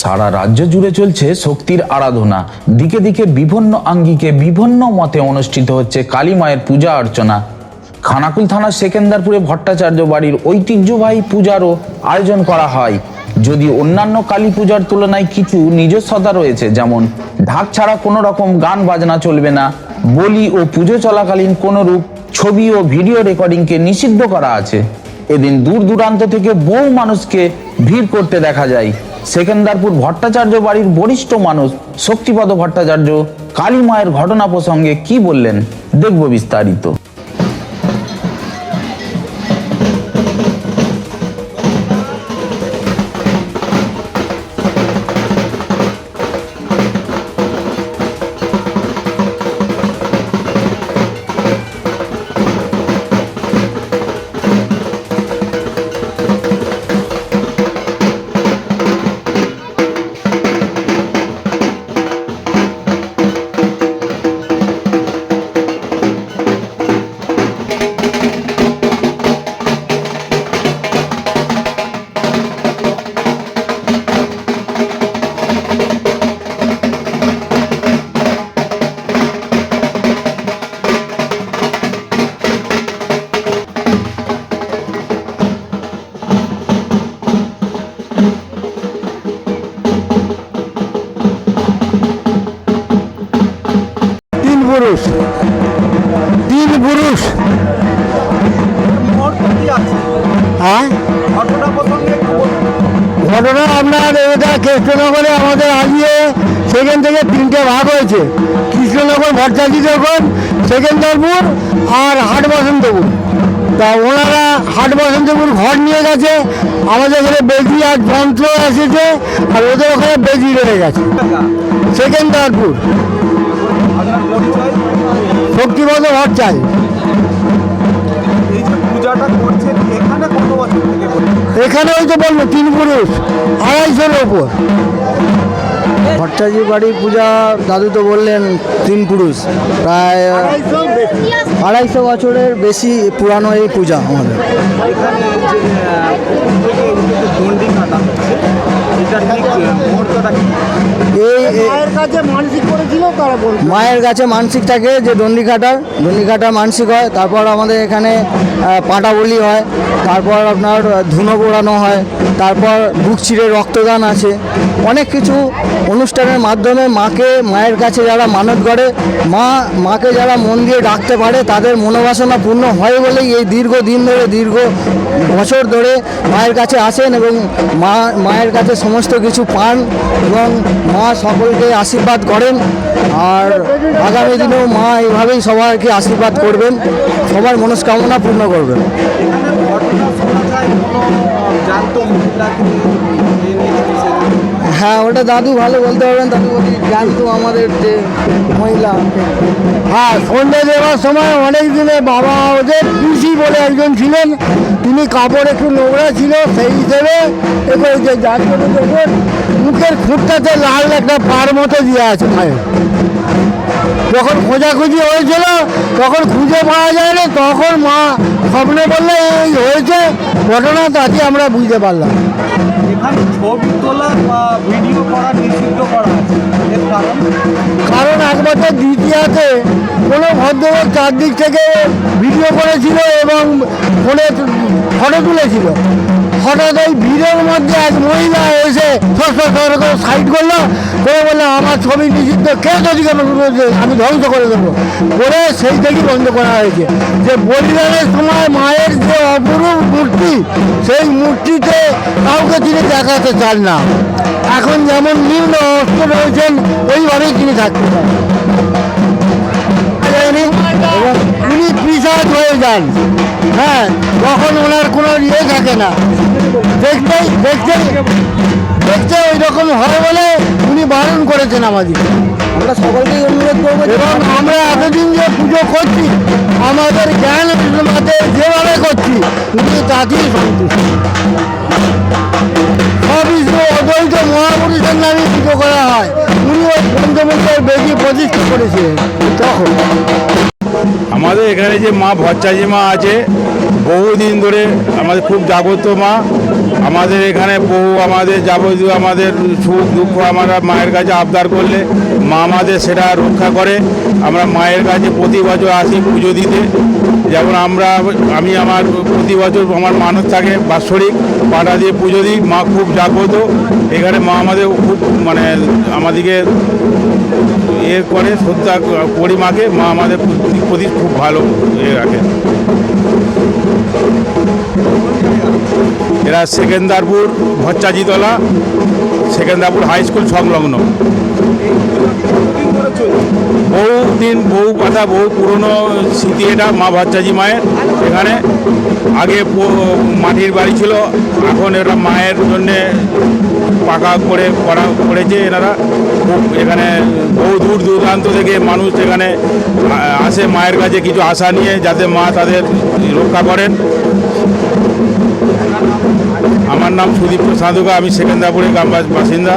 সারা রাজ্য জুড়ে চলছে শক্তির আরাধনা। দিকে দিকে বিভিন্ন আঙ্গিকে বিভিন্ন মতে অনুষ্ঠিত হচ্ছে কালী মায়ের পূজা অর্চনা। খানাকুল থানার সেকেন্দারপুরে ভট্টাচার্য বাড়ির ঐতিহ্যবাহী পূজারও আয়োজন করা হয়। যদি অন্যান্য কালী পূজার তুলনায় কিছু নিজস্বতা রয়েছে, যেমন ঢাক ছাড়া কোনো রকম গান বাজনা চলবে না, বলি ও পুজো চলাকালীন কোনো রূপ ছবি ও ভিডিও রেকর্ডিংকে নিষিদ্ধ করা আছে। এদিন দূর দূরান্ত থেকে বহু মানুষকে ভিড় করতে দেখা যায়। সেকেন্দারপুর ভট্টাচার্য বাড়ির বরিষ্ঠ মানুষ শক্তিপদ ভট্টাচার্য কালী মায়ের ঘটনা প্রসঙ্গে কি বললেন, দেখব বিস্তারিত। তিন পুরুষ হ্যাঁ ঘটনা আপনার এটা কৃষ্ণনগরে আমাদের আজকে সেখান থেকে তিনটে ভাগ হয়েছে। কৃষ্ণনগর ভট্টাচার্যগণ, সেকেন্দারপুর আর হাট বসন্তপুর। তা ওনারা হাট বসন্তপুর ঘর নিয়ে গেছে, আমাদের এখানে বেজি আর যন্ত্র এসেছে, আর ওদের ওখানে বেজি রয়ে গেছে। সেকেন্দারপুর শক্তিপদ ভট্টাচার্য। এখানে ওই তো বলবো তিন পুরুষ 250-এর ওপর। ভট্টাচার্য বাড়ির পূজা দাদু তো বললেন তিন পুরুষ, প্রায় 250 বছরের বেশি পুরানো এই পূজা আমাদের। মায়ের কাছে মানসিক থাকে যে দণ্ডি কাটার মানসিক হয়। তারপর আমাদের এখানে পাঁটা বলি হয়, তারপর আপনার ধুনো পোড়ানো হয়, তারপর বুক চিরে রক্তদান আছে। অনেক কিছু অনুষ্ঠানের মাধ্যমে মায়ের কাছে যারা মানত করে, মাকে যারা মন দিয়ে ডাকতে পারে, তাদের মনোবাসনা পূর্ণ হয় বলেই এই দীর্ঘদিন ধরে দীর্ঘ বছর ধরে মায়ের কাছে আসেন এবং মায়ের কাছে সমস্ত কিছু পান এবং মা সকলকে আশীর্বাদ করেন। আর আগামী দিনেও মা এইভাবেই সবাইকে আশীর্বাদ করবেন, সবার মনস্কামনা পূর্ণ করবেন। হ্যাঁ, ওটা দাদু ভালো বলতে পারবেন। দাদু বলি জানতো আমাদের যে মহিলা। হ্যাঁ, সন্ধ্যে দেওয়ার সময় অনেক দিনে বাবা ওদের পিসি বলে একজন ছিলেন, তিনি কাপড় একটু নোংরা ছিল, সেই হিসেবে এবার যে যার জন্য দেখুন মুখের খুঁটটাতে লাল একটা পার মতো দিয়ে আছে মায়ের। যখন খোঁজাখুঁজি হয়েছিল তখন খুঁজে পাওয়া যায়নি, তখন মা স্বপ্নে বললে এই হয়েছে ঘটনা, তাতে আমরা বুঝতে পারলাম। ছবি তোলা বা ভিডিও করা নিষিদ্ধ করা আছে, এর কারণ এক বছর দ্বিতীয়াতে কোনো ভদ্রলোক চারদিক থেকে ভিডিও করেছিল এবং ফোনে ফটো তুলেছিল। হঠাৎ ওই ভিড়ের মধ্যে এক মহিলা এসে সাইড করলো, করে বললো আমার ছবি নিষিদ্ধ, কে যদি কেন আমি ধ্বংস করে দেবো বলে সেই থেকেই বন্ধ করা হয়েছে। যে বলিদানের সময় মায়ের যে অপরূপ মূর্তি, সেই মূর্তিতে কাউকে তিনি দেখাতে চান না। এখন যেমন নিম্ন অস্ত্র রয়েছেন ওইভাবেই তিনি থাকতে চান এবং উনি পিসাজ হয়ে যান। হ্যাঁ, তখন ওনার কোনো ইয়ে থাকে না, দেখতে ওই রকম হয় বলে উনি বারণ করেছেন আমাদের। আমরা সকলকেই অনুরোধ করবো এবং আমরা এতদিন যে পুজো করছি আমাদের জ্ঞান মতে যেভাবে করছি উনি তাতেই সন্তুষ্ট। সবিষ্ণু অদ্বৈত মহাপুরুষের নামে পুজো করা হয়। উনি ওই পঞ্চমুখের বেশি প্রতিষ্ঠা করেছিলেন। তখন আমাদের এখানে যে মা ভট্টাচার্য মা আছে, বহুদিন ধরে আমাদের খুব জাগ্রত মা, আমাদের এখানে বহু আমাদের যাবতীয় আমাদের সুখ দুঃখ আমরা মায়ের কাছে আবদার করলে মা আমাদের সেটা রক্ষা করে। আমরা মায়ের কাছে প্রতি বছর আসি পুজো দিতে। যেমন আমি আমার প্রতি বছর আমার মানত থাকে বাৎসরিক পাটা দিয়ে পুজো দিই। মা খুব জাগ্রত এখানে। মা আমাদের খুব মানে আমাদেরকে করে শ্রদ্ধা করি মাকে। মা আমাদের প্রতি খুব ভালো রাখে। এরা সেকেন্দারপুর ভচ্চাজিতলা, সেকেন্দারপুর হাই স্কুল সংলগ্ন। বহু দিন বহু কথা বহু পুরনো স্মৃতি এটা মা ভচ্চাজি মায়ের। এখানে আগে মাটির বাড়ি ছিল, এখন এটা মায়ের জন্যে পাকা করেছে এনারা। খুব এখানে বহু দূর দূরান্ত থেকে মানুষ এখানে আসে মায়ের কাছে কিছু আশা নিয়ে, যাতে মা তাদের রক্ষা করেন। আমার নাম সুদীপ্ত সাধুকা, আমি সেকেন্দারপুরের বাসিন্দা।